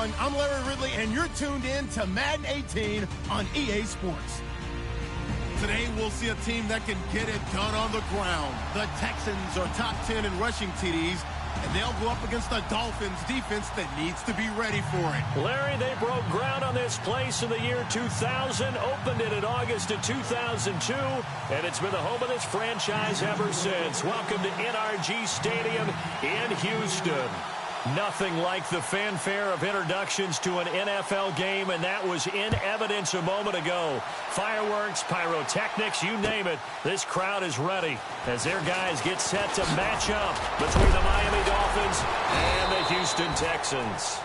everyone. I'm Larry Ridley, and you're tuned in to Madden 18 on EA Sports. Today, we'll see a team that can get it done on the ground. The Texans are top 10 in rushing TDs, and they'll go up against the Dolphins defense that needs to be ready for it. Larry, they broke ground on this place in the year 2000, opened it in August of 2002, and it's been the home of this franchise ever since. Welcome to NRG Stadium in Houston. Nothing like the fanfare of introductions to an NFL game, and that was in evidence a moment ago. Fireworks, pyrotechnics, you name it. This crowd is ready as their guys get set to match up between the Miami Dolphins and the Houston Texans.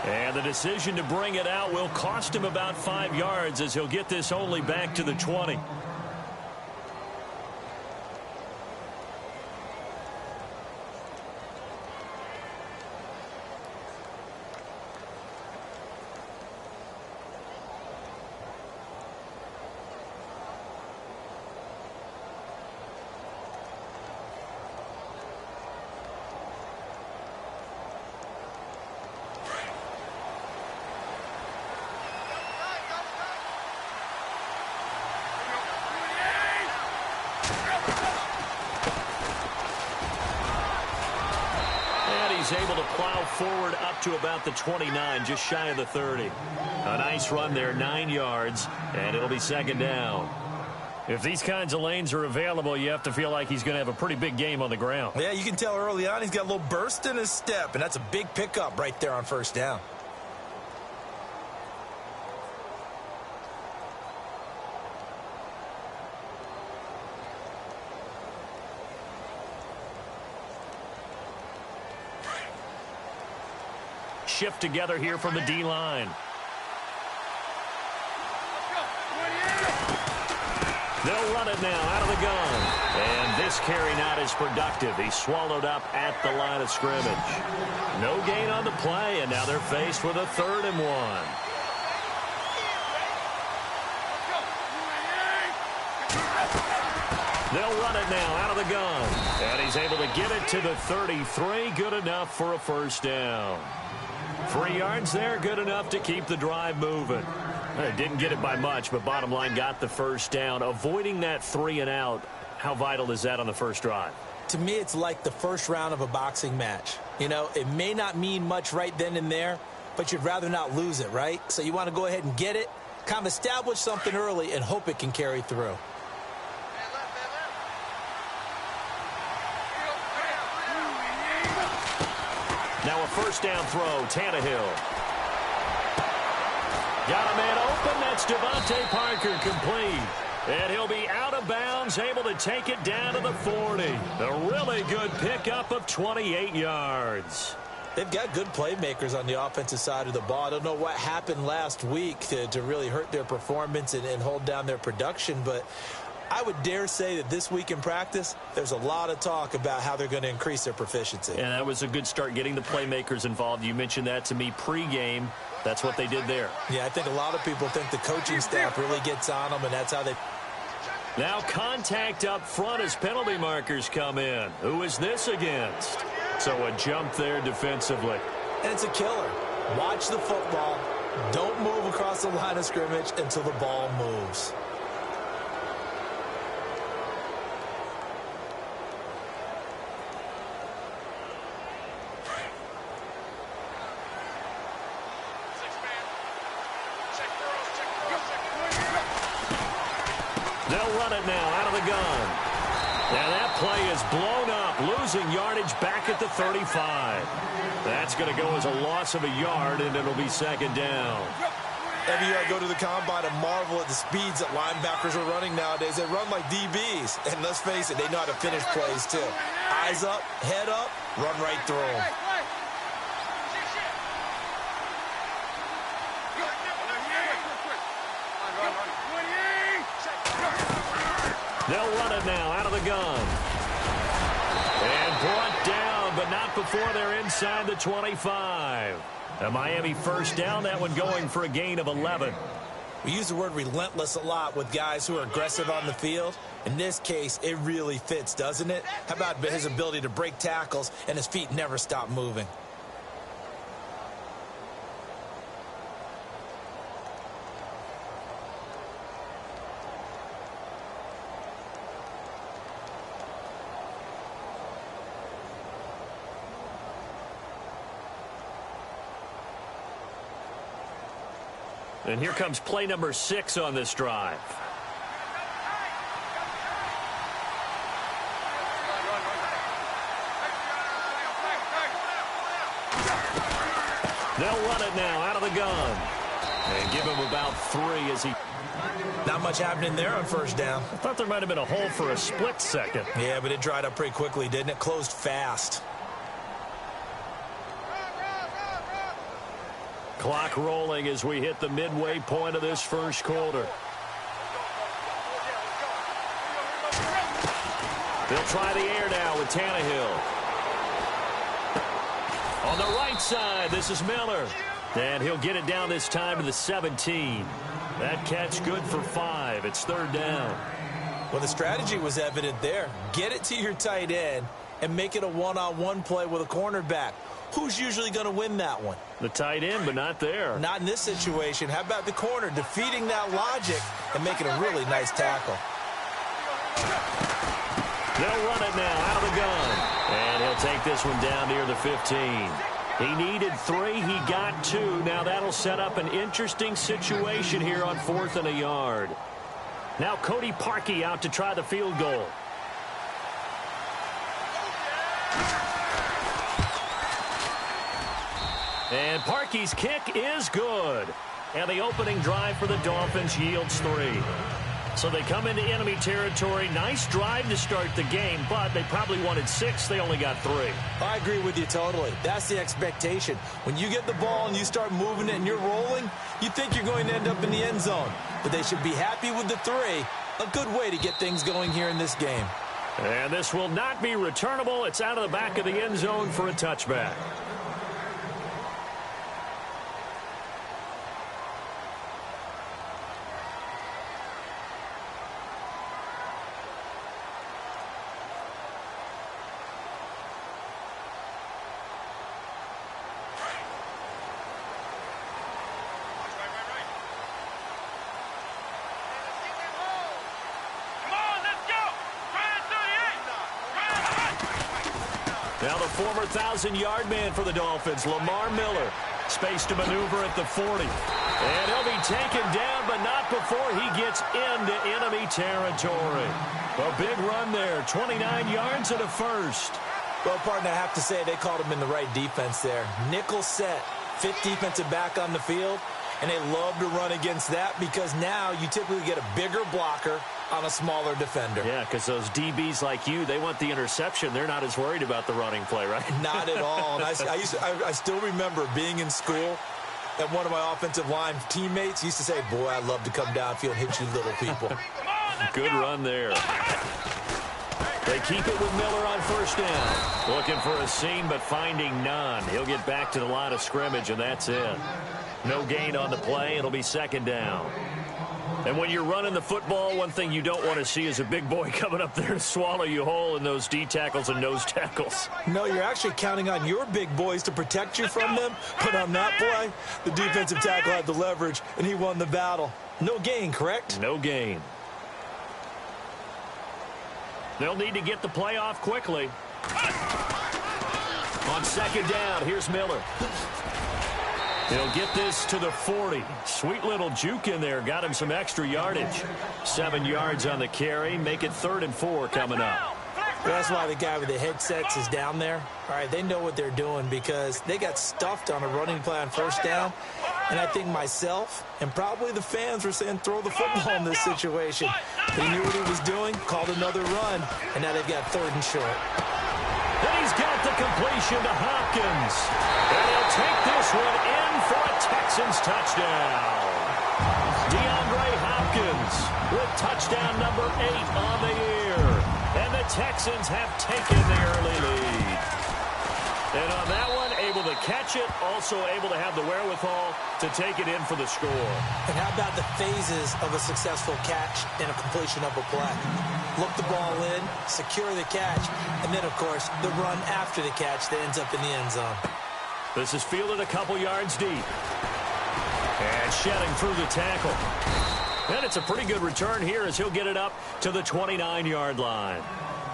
And the decision to bring it out will cost him about 5 yards as he'll get this only back to the 20. Able to plow forward up to about the 29, just shy of the 30. A nice run there, 9 yards, and it'll be second down. If these kinds of lanes are available, you have to feel like he's going to have a pretty big game on the ground. Yeah, you can tell early on he's got a little burst in his step, and that's a big pickup right there on first down. Shift together here from the D-line. They'll run it now out of the gun. And this carry not as productive. He's swallowed up at the line of scrimmage. No gain on the play, and now they're faced with a 3rd and 1. They'll run it now out of the gun. And he's able to get it to the 33. Good enough for a first down. 3 yards there, good enough to keep the drive moving. Didn't get it by much, but bottom line got the first down. Avoiding that 3 and out, how vital is that on the first drive? To me, it's like the first round of a boxing match. You know, it may not mean much right then and there, but you'd rather not lose it, right? So you want to go ahead and get it, kind of establish something early, and hope it can carry through. Now a first down throw, Tannehill. Got a man open, that's Devontae Parker complete. And he'll be out of bounds, able to take it down to the 40. A really good pickup of 28 yards. They've got good playmakers on the offensive side of the ball. I don't know what happened last week to really hurt their performance and hold down their production, but I would dare say that this week in practice, there's a lot of talk about how they're going to increase their proficiency. And that was a good start, getting the playmakers involved. You mentioned that to me pregame. That's what they did there. Yeah, I think a lot of people think the coaching staff really gets on them, and that's how they... Now contact up front as penalty markers come in. Who is this against? So a jump there defensively. And it's a killer. Watch the football. Don't move across the line of scrimmage until the ball moves. They'll run it now out of the gun. And that play is blown up, losing yardage back at the 35. That's going to go as a loss of a yard, and it'll be second down. Every year I go to the combine and marvel at the speeds that linebackers are running nowadays. They run like DBs. And let's face it, they know how to finish plays too. Eyes up, head up, run right through them. They'll run it now out of the gun. And brought down, but not before they're inside the 25. A Miami first down, that one going for a gain of 11. We use the word relentless a lot with guys who are aggressive on the field. In this case, it really fits, doesn't it? How about his ability to break tackles and his feet never stop moving? And here comes play number 6 on this drive. They'll run it now out of the gun. And give him about 3 as he... Not much happening there on first down. I thought there might have been a hole for a split second. Yeah, but it dried up pretty quickly, didn't it? Closed fast. Clock rolling as we hit the midway point of this first quarter. They'll try the air now with Tannehill. On the right side, this is Miller. And he'll get it down this time to the 17. That catch good for 5. It's third down. Well, the strategy was evident there. Get it to your tight end and make it a one-on-one play with a cornerback. Who's usually going to win that one? The tight end, but not there. Not in this situation. How about the corner defeating that logic and making a really nice tackle? They'll run it now out of the gun. And he'll take this one down near the 15. He needed 3. He got 2. Now that'll set up an interesting situation here on 4th and a yard. Now Cody Parkey out to try the field goal. And Parkey's kick is good. And the opening drive for the Dolphins yields 3. So they come into enemy territory. Nice drive to start the game, but they probably wanted 6. They only got 3. I agree with you totally. That's the expectation. When you get the ball and you start moving it and you're rolling, you think you're going to end up in the end zone. But they should be happy with the 3. A good way to get things going here in this game. And this will not be returnable. It's out of the back of the end zone for a touchback. Now the former 1,000-yard man for the Dolphins, Lamar Miller. Space to maneuver at the 40. And he'll be taken down, but not before he gets into enemy territory. A big run there, 29 yards and a first. Well, partner, I have to say they called him in the right defense there. Nickel set, 5th defensive back on the field, and they love to run against that because now you typically get a bigger blocker on a smaller defender. Yeah, because those DBs like you, they want the interception. They're not as worried about the running play, right? Not at all. And I still remember being in school, and one of my offensive line teammates used to say, boy, I'd love to come downfield and hit you little people. Good run there. They keep it with Miller on first down. Looking for a seam, but finding none. He'll get back to the line of scrimmage, and that's it. No gain on the play. It'll be second down. And when you're running the football, one thing you don't want to see is a big boy coming up there to swallow you whole in those D tackles and nose tackles. No, you're actually counting on your big boys to protect you from them. But on that play, the defensive tackle had the leverage, and he won the battle. No gain, correct? No gain. They'll need to get the play off quickly. On second down, here's Miller. He'll get this to the 40. Sweet little juke in there. Got him some extra yardage. 7 yards on the carry. Make it 3rd and 4 coming up. That's why the guy with the headsets is down there. All right, they know what they're doing because they got stuffed on a running play on first down. And I think myself and probably the fans were saying throw the football in this situation. He knew what he was doing, called another run, and now they've got 3rd and short. Then he's got the completion to Hopkins. And he'll take this one in for a Texans touchdown. DeAndre Hopkins with touchdown number 8 on the year. And the Texans have taken the early lead. And on that one, able to catch it, also able to have the wherewithal to take it in for the score. And how about the phases of a successful catch and a completion of a play? Look the ball in, secure the catch, and then, of course, the run after the catch that ends up in the end zone. This is fielded a couple yards deep. And shedding through the tackle. And it's a pretty good return here as he'll get it up to the 29-yard line.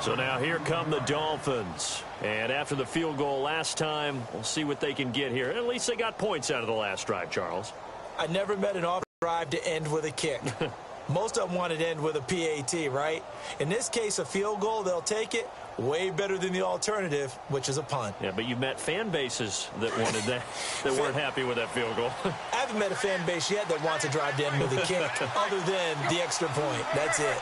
So now here come the Dolphins. And after the field goal last time, we'll see what they can get here. At least they got points out of the last drive, Charles. I never met an offensive drive to end with a kick. Most of them want it to end with a PAT, right? In this case, a field goal, they'll take it. Way better than the alternative, which is a punt. Yeah, but you've met fan bases that wanted that, that weren't happy with that field goal. I haven't met a fan base yet that wants a drive to end with a kick, other than the extra point. That's it.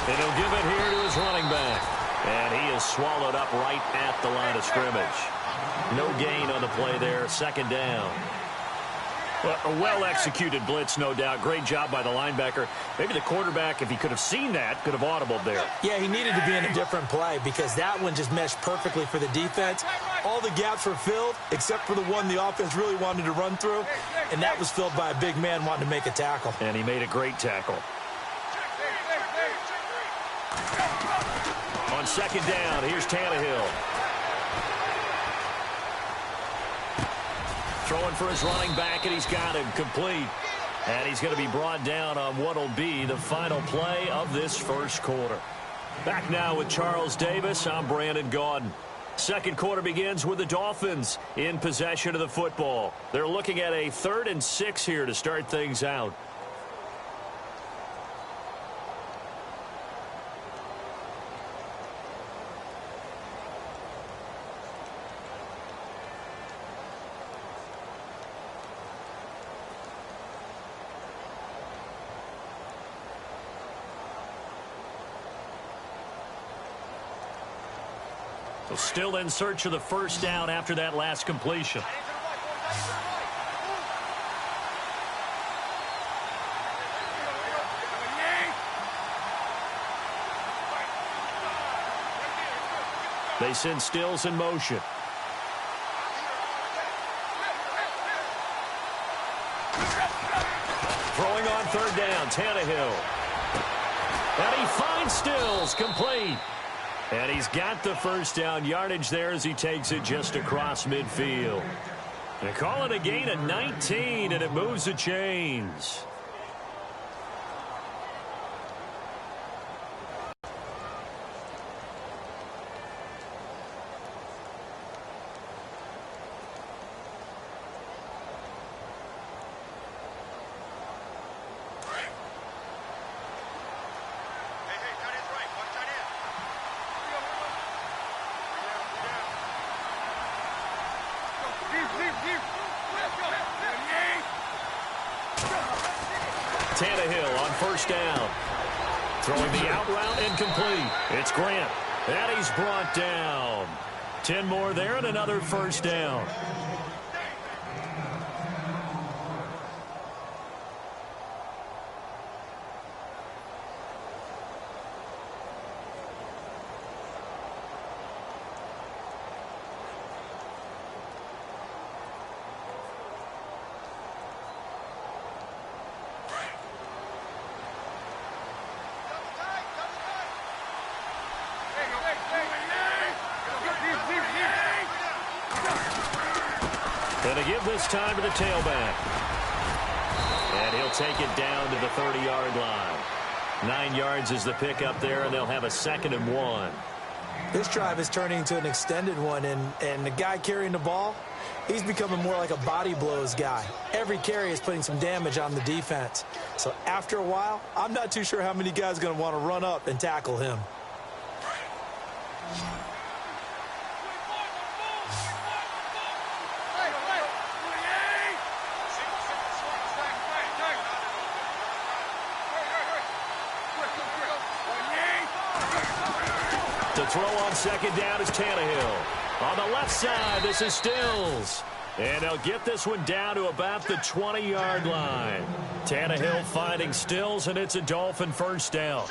And he'll give it here to his running back. And he is swallowed up right at the line of scrimmage. No gain on the play there. Second down. Well, a well-executed blitz, no doubt. Great job by the linebacker. Maybe the quarterback, if he could have seen that, could have audibled there. Yeah, he needed to be in a different play because that one just meshed perfectly for the defense. All the gaps were filled except for the one the offense really wanted to run through, and that was filled by a big man wanting to make a tackle. And he made a great tackle. On second down, here's Tannehill. Throwing for his running back, and he's got him complete. And he's going to be brought down on what will be the final play of this first quarter. Back now with Charles Davis. I'm Brandon Gaudin. Second quarter begins with the Dolphins in possession of the football. They're looking at a 3rd and 6 here to start things out. Still in search of the first down after that last completion. They send Stills in motion. Throwing on third down, Tannehill. And he finds Stills, complete. And he's got the first down yardage there as he takes it just across midfield. They call it a gain of 19, and it moves the chains. Tannehill on first down. Throwing the out route incomplete. It's Grant. And he's brought down. 10 more there and another first down. And to give this time to the tailback. And he'll take it down to the 30-yard line. 9 yards is the pickup there, and they'll have a 2nd and 1. This drive is turning into an extended one, and the guy carrying the ball, he's becoming more like a body blows guy. Every carry is putting some damage on the defense. So after a while, I'm not too sure how many guys are going to want to run up and tackle him. To throw on second down is Tannehill. On the left side, this is Stills. And they'll get this one down to about the 20-yard line. Tannehill finding Stills, and it's a Dolphin first down.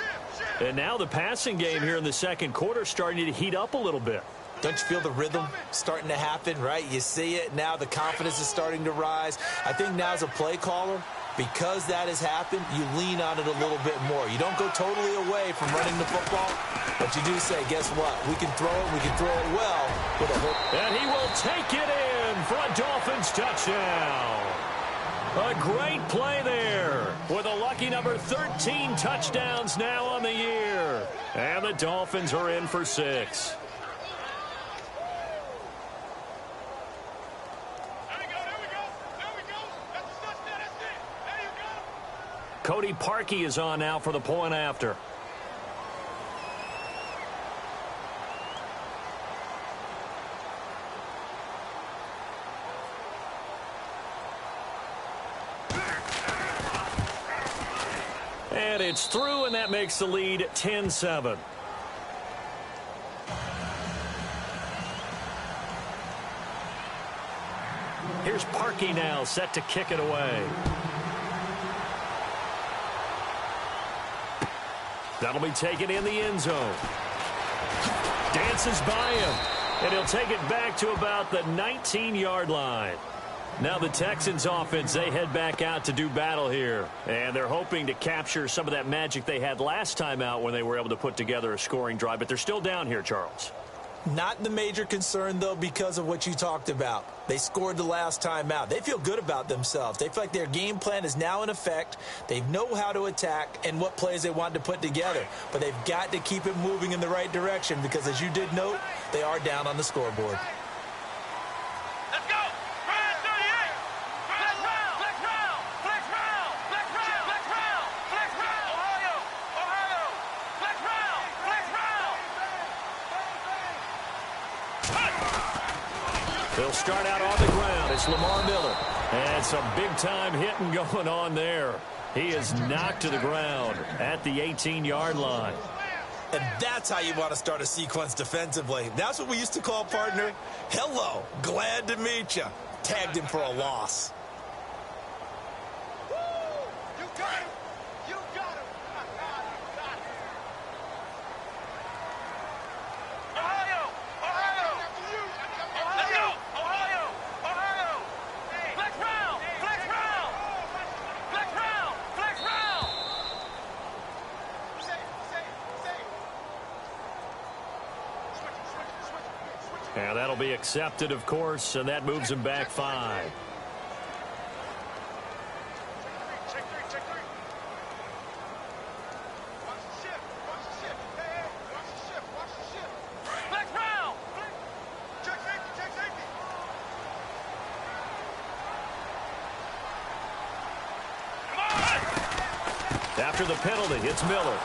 And now the passing game here in the second quarter starting to heat up a little bit. Don't you feel the rhythm starting to happen, right? You see it. Now the confidence is starting to rise. I think now as a play caller, because that has happened, you lean on it a little bit more. You don't go totally away from running the football, but you do say, guess what? We can throw it. We can throw it well with a hook. And he will take it in for a Dolphins touchdown. A great play there with a lucky number 13 touchdowns now on the year. And the Dolphins are in for 6. Cody Parkey is on now for the point after. And it's through, and that makes the lead 10-7. Here's Parkey now, set to kick it away. That'll be taken in the end zone. Dances by him, and he'll take it back to about the 19-yard line. Now the Texans offense, they head back out to do battle here. And they're hoping to capture some of that magic they had last time out when they were able to put together a scoring drive. But they're still down here, Charles. Not the major concern, though, because of what you talked about. They scored the last time out. They feel good about themselves. They feel like their game plan is now in effect. They know how to attack and what plays they want to put together. But they've got to keep it moving in the right direction because, as you did note, they are down on the scoreboard. They'll start out on the ground. It's Lamar Miller. And some big-time hitting going on there. He is knocked to the ground at the 18-yard line. And that's how you want to start a sequence defensively. That's what we used to call, partner, hello, glad to meet you. Tagged him for a loss. And that'll be accepted, of course, and that moves him back 5. After the penalty, it's Miller.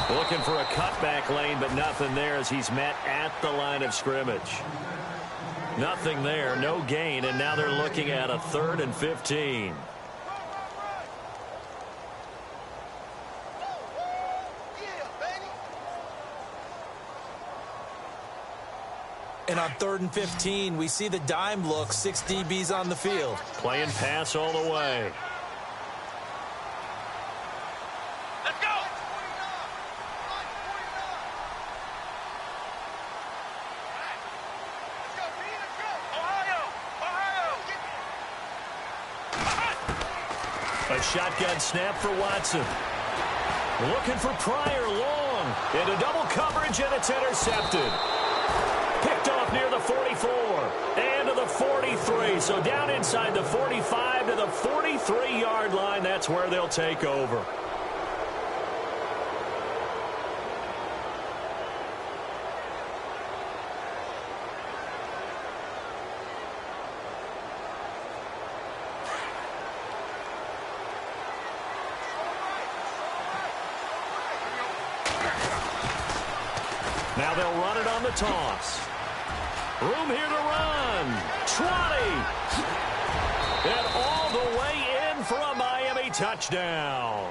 Looking for a cutback lane, but nothing there as he's met at the line of scrimmage. Nothing there, no gain, and now they're looking at a 3rd and 15. And on 3rd and 15, we see the dime look, 6 DBs on the field. Playing pass all the way. A shotgun snap for Watson. Looking for Pryor long. Into double coverage, and it's intercepted. Picked off near the 44 and to the 43. So down inside the 45 to the 43-yard line. That's where they'll take over. Now they'll run it on the toss. Room here to run. 20. And all the way in for a Miami touchdown.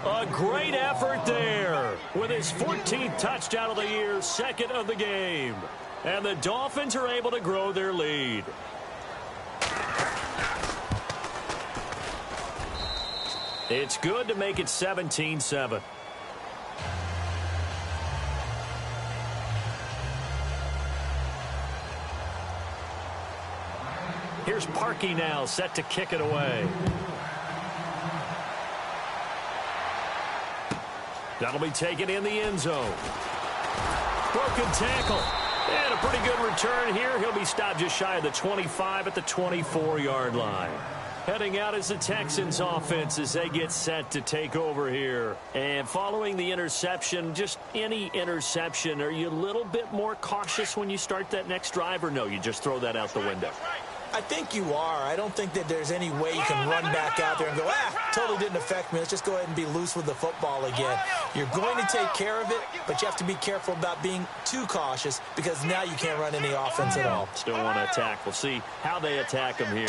A great effort there with his 14th touchdown of the year, 2nd of the game. And the Dolphins are able to grow their lead. It's good to make it 17-7. Here's Parkey now, set to kick it away. That'll be taken in the end zone. Broken tackle. And a pretty good return here. He'll be stopped just shy of the 25 at the 24-yard line. Heading out as the Texans offense as they get set to take over here. And following the interception, just any interception, are you a little bit more cautious when you start that next drive, or no, you just throw that out the window? I think you are. I don't think that there's any way you can run back out there and go, totally didn't affect me. Let's just go ahead and be loose with the football again. You're going to take care of it, but you have to be careful about being too cautious because now you can't run any offense at all. Still want to attack. We'll see how they attack him here.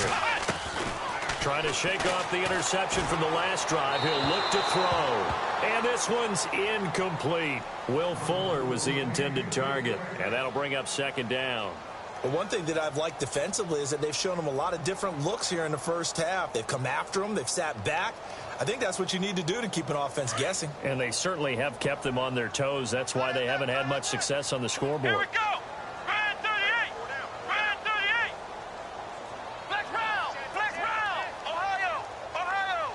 Trying to shake off the interception from the last drive. He'll look to throw. And this one's incomplete. Will Fuller was the intended target. And that'll bring up second down. Well, one thing that I've liked defensively is that they've shown them a lot of different looks here in the first half. They've come after them. They've sat back. I think that's what you need to do to keep an offense guessing. And they certainly have kept them on their toes. That's why they haven't had much success on the scoreboard. Here we go. Red 38. Red 38. Flex round. Flex round. Ohio. Ohio.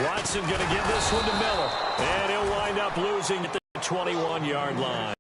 Watson going to give this one to Miller. And he'll wind up losing at the 21-yard line.